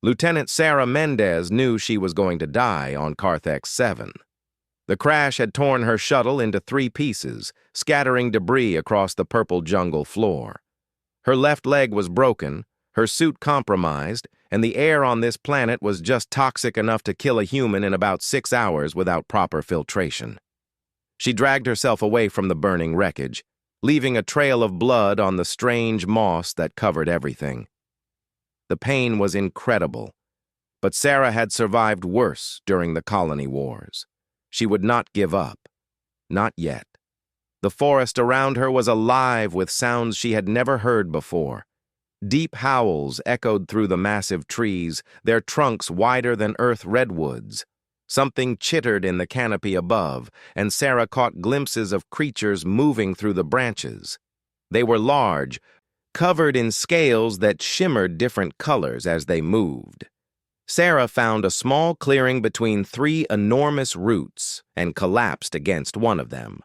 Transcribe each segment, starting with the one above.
Lieutenant Sarah Mendez knew she was going to die on Carthex 7. The crash had torn her shuttle into 3 pieces, scattering debris across the purple jungle floor. Her left leg was broken, her suit compromised, and the air on this planet was just toxic enough to kill a human in about 6 hours without proper filtration. She dragged herself away from the burning wreckage, leaving a trail of blood on the strange moss that covered everything. The pain was incredible, but Sarah had survived worse during the colony wars. She would not give up. Not yet. The forest around her was alive with sounds she had never heard before. Deep howls echoed through the massive trees, their trunks wider than earth redwoods. Something chittered in the canopy above, and Sarah caught glimpses of creatures moving through the branches. They were large, covered in scales that shimmered different colors as they moved. Sarah found a small clearing between 3 enormous roots and collapsed against one of them.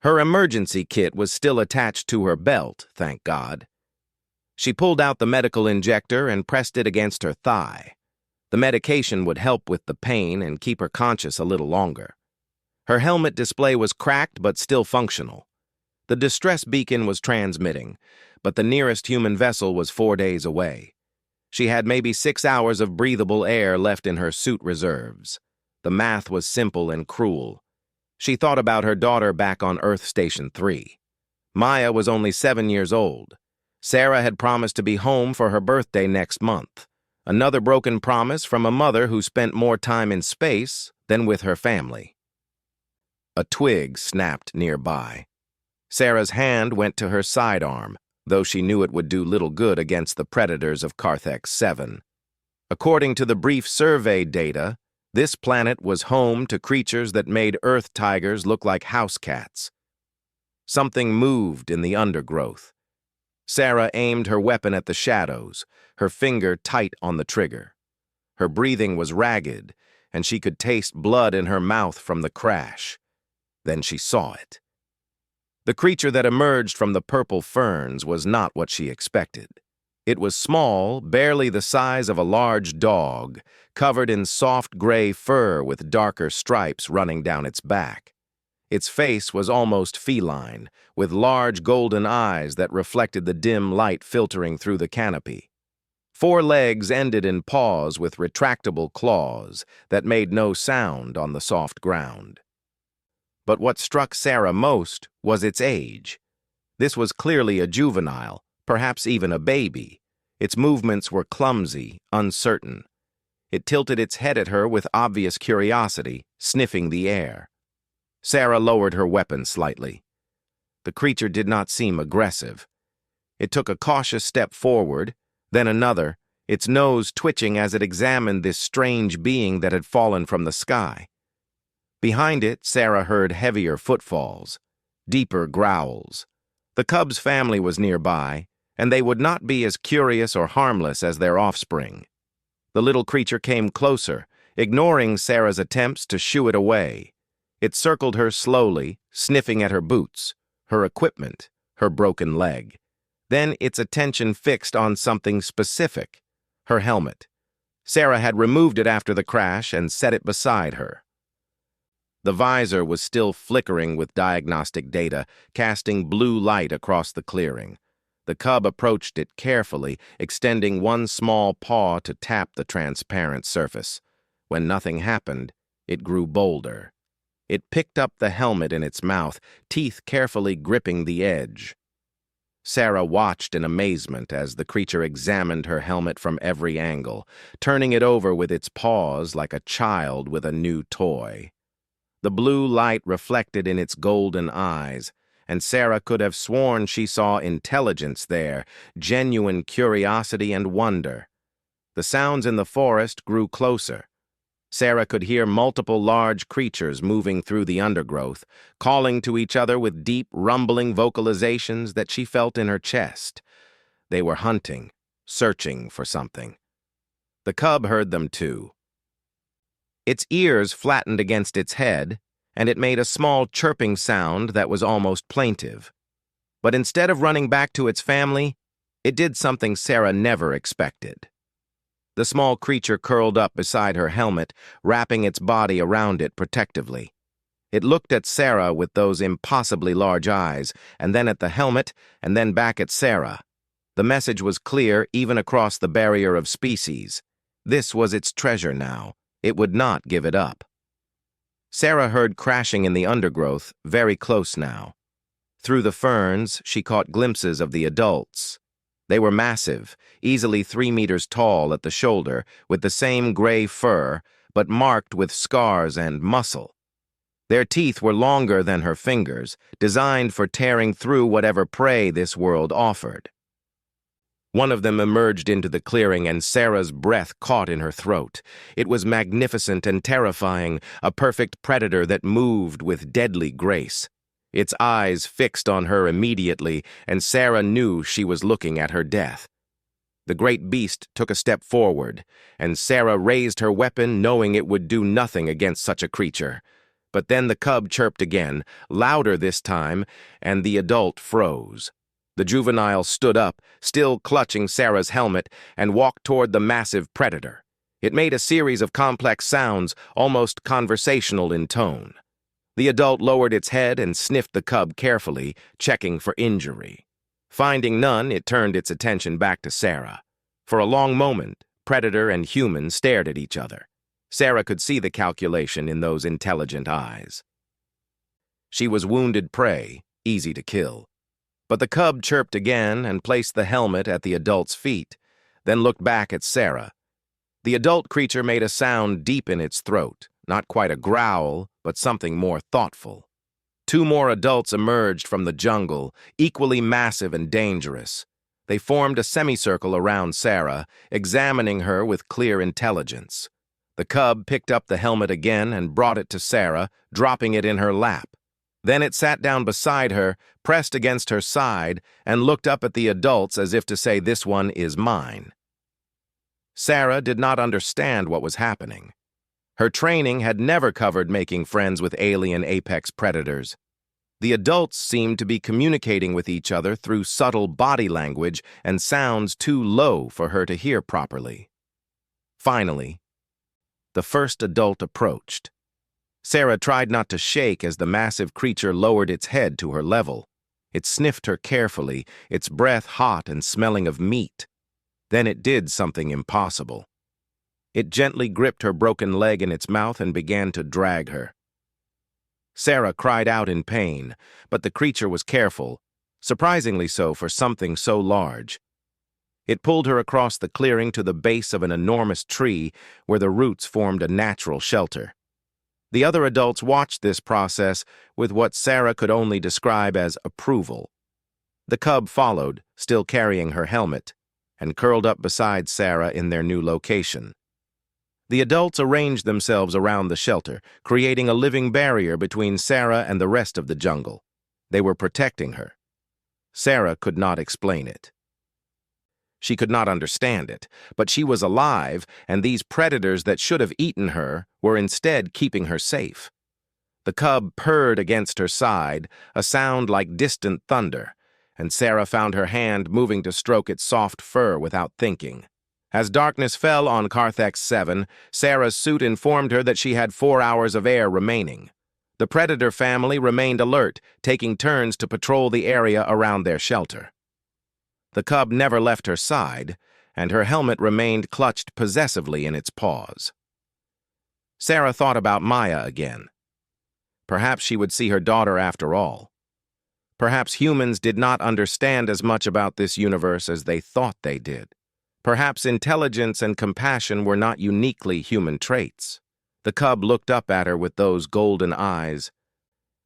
Her emergency kit was still attached to her belt, thank God. She pulled out the medical injector and pressed it against her thigh. The medication would help with the pain and keep her conscious a little longer. Her helmet display was cracked but still functional. The distress beacon was transmitting, but the nearest human vessel was 4 days away. She had maybe 6 hours of breathable air left in her suit reserves. The math was simple and cruel. She thought about her daughter back on Earth Station 3. Maya was only 7 years old. Sarah had promised to be home for her birthday next month. Another broken promise from a mother who spent more time in space than with her family. A twig snapped nearby. Sarah's hand went to her sidearm, though she knew it would do little good against the predators of Carthex 7. According to the brief survey data, this planet was home to creatures that made Earth tigers look like house cats. Something moved in the undergrowth. Sarah aimed her weapon at the shadows, her finger tight on the trigger. Her breathing was ragged, and she could taste blood in her mouth from the crash. Then she saw it. The creature that emerged from the purple ferns was not what she expected. It was small, barely the size of a large dog, covered in soft gray fur with darker stripes running down its back. Its face was almost feline, with large golden eyes that reflected the dim light filtering through the canopy. 4 legs ended in paws with retractable claws that made no sound on the soft ground. But what struck Sarah most was its age. This was clearly a juvenile, perhaps even a baby. Its movements were clumsy, uncertain. It tilted its head at her with obvious curiosity, sniffing the air. Sarah lowered her weapon slightly. The creature did not seem aggressive. It took a cautious step forward, then another, its nose twitching as it examined this strange being that had fallen from the sky. Behind it, Sarah heard heavier footfalls, deeper growls. The cub's family was nearby, and they would not be as curious or harmless as their offspring. The little creature came closer, ignoring Sarah's attempts to shoo it away. It circled her slowly, sniffing at her boots, her equipment, her broken leg. Then its attention fixed on something specific, her helmet. Sarah had removed it after the crash and set it beside her. The visor was still flickering with diagnostic data, casting blue light across the clearing. The cub approached it carefully, extending one small paw to tap the transparent surface. When nothing happened, it grew bolder. It picked up the helmet in its mouth, teeth carefully gripping the edge. Sarah watched in amazement as the creature examined her helmet from every angle, turning it over with its paws like a child with a new toy. The blue light reflected in its golden eyes, and Sarah could have sworn she saw intelligence there, genuine curiosity and wonder. The sounds in the forest grew closer. Sarah could hear multiple large creatures moving through the undergrowth, calling to each other with deep, rumbling vocalizations that she felt in her chest. They were hunting, searching for something. The cub heard them too. Its ears flattened against its head, and it made a small chirping sound that was almost plaintive. But instead of running back to its family, it did something Sarah never expected. The small creature curled up beside her helmet, wrapping its body around it protectively. It looked at Sarah with those impossibly large eyes, and then at the helmet, and then back at Sarah. The message was clear even across the barrier of species. This was its treasure now. It would not give it up. Sarah heard crashing in the undergrowth, very close now. Through the ferns, she caught glimpses of the adults. They were massive, easily 3 meters tall at the shoulder, with the same gray fur, but marked with scars and muscle. Their teeth were longer than her fingers, designed for tearing through whatever prey this world offered. One of them emerged into the clearing, and Sarah's breath caught in her throat. It was magnificent and terrifying, a perfect predator that moved with deadly grace. Its eyes fixed on her immediately, and Sarah knew she was looking at her death. The great beast took a step forward, and Sarah raised her weapon, knowing it would do nothing against such a creature. But then the cub chirped again, louder this time, and the adult froze. The juvenile stood up, still clutching Sarah's helmet, and walked toward the massive predator. It made a series of complex sounds, almost conversational in tone. The adult lowered its head and sniffed the cub carefully, checking for injury. Finding none, it turned its attention back to Sarah. For a long moment, predator and human stared at each other. Sarah could see the calculation in those intelligent eyes. She was wounded prey, easy to kill. But the cub chirped again and placed the helmet at the adult's feet, then looked back at Sarah. The adult creature made a sound deep in its throat, not quite a growl, but something more thoughtful. 2 more adults emerged from the jungle, equally massive and dangerous. They formed a semicircle around Sarah, examining her with clear intelligence. The cub picked up the helmet again and brought it to Sarah, dropping it in her lap. Then it sat down beside her, pressed against her side, and looked up at the adults as if to say, "This one is mine." Sarah did not understand what was happening. Her training had never covered making friends with alien apex predators. The adults seemed to be communicating with each other through subtle body language and sounds too low for her to hear properly. Finally, the first adult approached. Sarah tried not to shake as the massive creature lowered its head to her level. It sniffed her carefully, its breath hot and smelling of meat. Then it did something impossible. It gently gripped her broken leg in its mouth and began to drag her. Sarah cried out in pain, but the creature was careful, surprisingly so for something so large. It pulled her across the clearing to the base of an enormous tree where the roots formed a natural shelter. The other adults watched this process with what Sarah could only describe as approval. The cub followed, still carrying her helmet, and curled up beside Sarah in their new location. The adults arranged themselves around the shelter, creating a living barrier between Sarah and the rest of the jungle. They were protecting her. Sarah could not explain it. She could not understand it, but she was alive, and these predators that should have eaten her were instead keeping her safe. The cub purred against her side, a sound like distant thunder, and Sarah found her hand moving to stroke its soft fur without thinking. As darkness fell on Carthex 7, Sarah's suit informed her that she had 4 hours of air remaining. The predator family remained alert, taking turns to patrol the area around their shelter. The cub never left her side, and her helmet remained clutched possessively in its paws. Sarah thought about Maya again. Perhaps she would see her daughter after all. Perhaps humans did not understand as much about this universe as they thought they did. Perhaps intelligence and compassion were not uniquely human traits. The cub looked up at her with those golden eyes,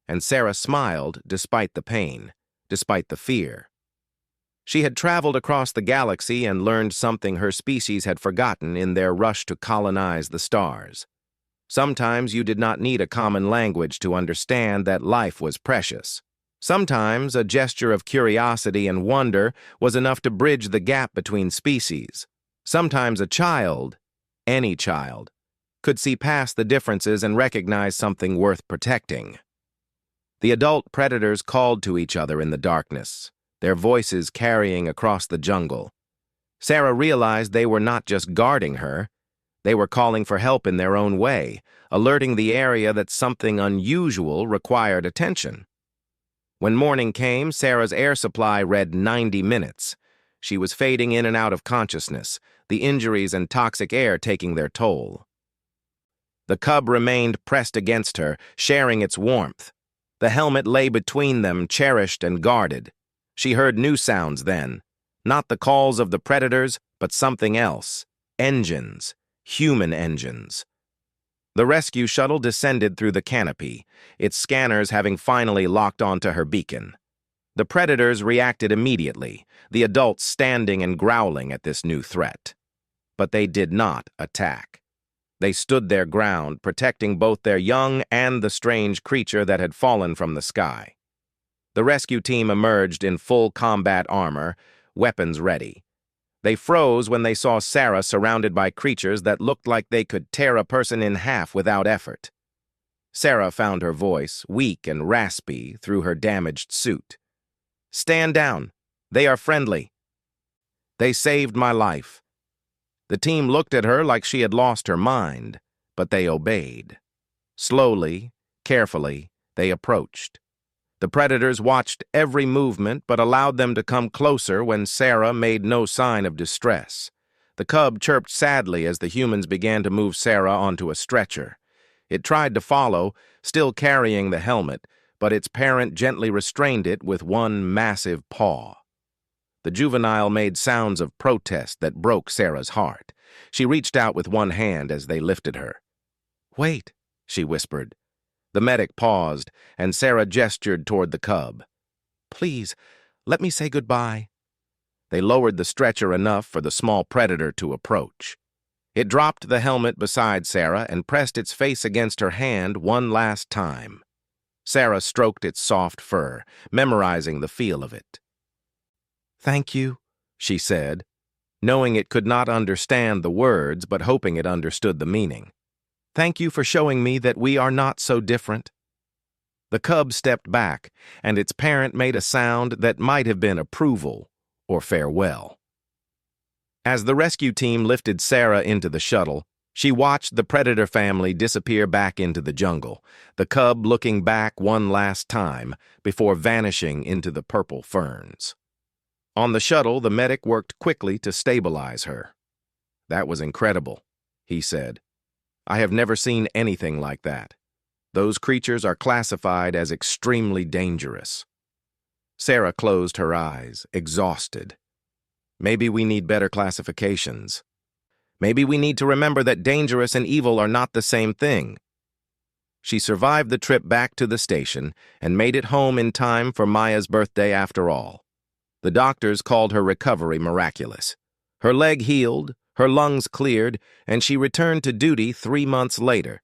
and Sarah smiled despite the pain, despite the fear. She had traveled across the galaxy and learned something her species had forgotten in their rush to colonize the stars. Sometimes you did not need a common language to understand that life was precious. Sometimes a gesture of curiosity and wonder was enough to bridge the gap between species. Sometimes a child, any child, could see past the differences and recognize something worth protecting. The adult predators called to each other in the darkness, their voices carrying across the jungle. Sarah realized they were not just guarding her, they were calling for help in their own way, alerting the area that something unusual required attention. When morning came, Sarah's air supply read 90 minutes. She was fading in and out of consciousness, the injuries and toxic air taking their toll. The cub remained pressed against her, sharing its warmth. The helmet lay between them, cherished and guarded. She heard new sounds then, not the calls of the predators, but something else. Engines. Human engines. The rescue shuttle descended through the canopy, its scanners having finally locked onto her beacon. The predators reacted immediately, the adults standing and growling at this new threat. But they did not attack. They stood their ground, protecting both their young and the strange creature that had fallen from the sky. The rescue team emerged in full combat armor, weapons ready. They froze when they saw Sarah surrounded by creatures that looked like they could tear a person in half without effort. Sarah found her voice, weak and raspy, through her damaged suit. "Stand down. They are friendly. They saved my life." The team looked at her like she had lost her mind, but they obeyed. Slowly, carefully, they approached. The predators watched every movement but allowed them to come closer when Sarah made no sign of distress. The cub chirped sadly as the humans began to move Sarah onto a stretcher. It tried to follow, still carrying the helmet, but its parent gently restrained it with one massive paw. The juvenile made sounds of protest that broke Sarah's heart. She reached out with one hand as they lifted her. "Wait," she whispered. The medic paused, and Sarah gestured toward the cub. "Please, let me say goodbye." They lowered the stretcher enough for the small predator to approach. It dropped the helmet beside Sarah and pressed its face against her hand one last time. Sarah stroked its soft fur, memorizing the feel of it. "Thank you," she said, knowing it could not understand the words but hoping it understood the meaning. "Thank you for showing me that we are not so different." The cub stepped back, and its parent made a sound that might have been approval or farewell. As the rescue team lifted Sarah into the shuttle, she watched the predator family disappear back into the jungle, the cub looking back one last time before vanishing into the purple ferns. On the shuttle, the medic worked quickly to stabilize her. "That was incredible," he said. "I have never seen anything like that. Those creatures are classified as extremely dangerous." Sarah closed her eyes, exhausted. "Maybe we need better classifications. Maybe we need to remember that dangerous and evil are not the same thing." She survived the trip back to the station and made it home in time for Maya's birthday after all. The doctors called her recovery miraculous. Her leg healed, her lungs cleared, and she returned to duty 3 months later.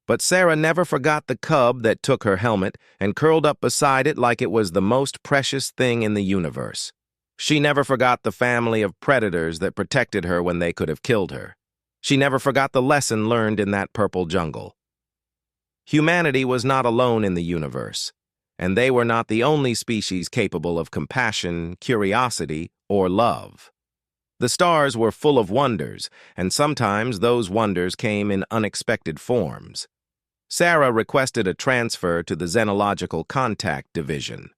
But Sarah never forgot the cub that took her helmet and curled up beside it like it was the most precious thing in the universe. She never forgot the family of predators that protected her when they could have killed her. She never forgot the lesson learned in that purple jungle. Humanity was not alone in the universe, and they were not the only species capable of compassion, curiosity, or love. The stars were full of wonders, and sometimes those wonders came in unexpected forms. Sarah requested a transfer to the Xenological Contact Division.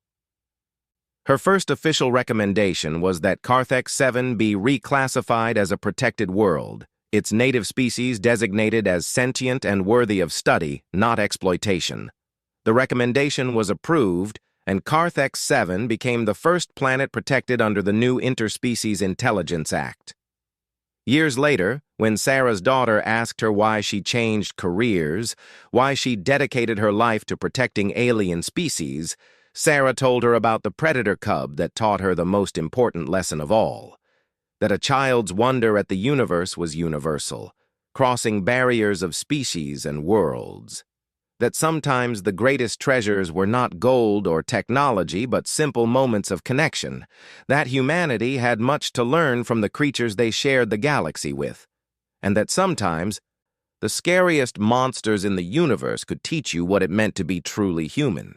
Her first official recommendation was that Carthex 7 be reclassified as a protected world, its native species designated as sentient and worthy of study, not exploitation. The recommendation was approved, and Carthex 7 became the first planet protected under the new Interspecies Intelligence Act. Years later, when Sarah's daughter asked her why she changed careers, why she dedicated her life to protecting alien species, Sarah told her about the predator cub that taught her the most important lesson of all, that a child's wonder at the universe was universal, crossing barriers of species and worlds, that sometimes the greatest treasures were not gold or technology but simple moments of connection, that humanity had much to learn from the creatures they shared the galaxy with, and that sometimes the scariest monsters in the universe could teach you what it meant to be truly human.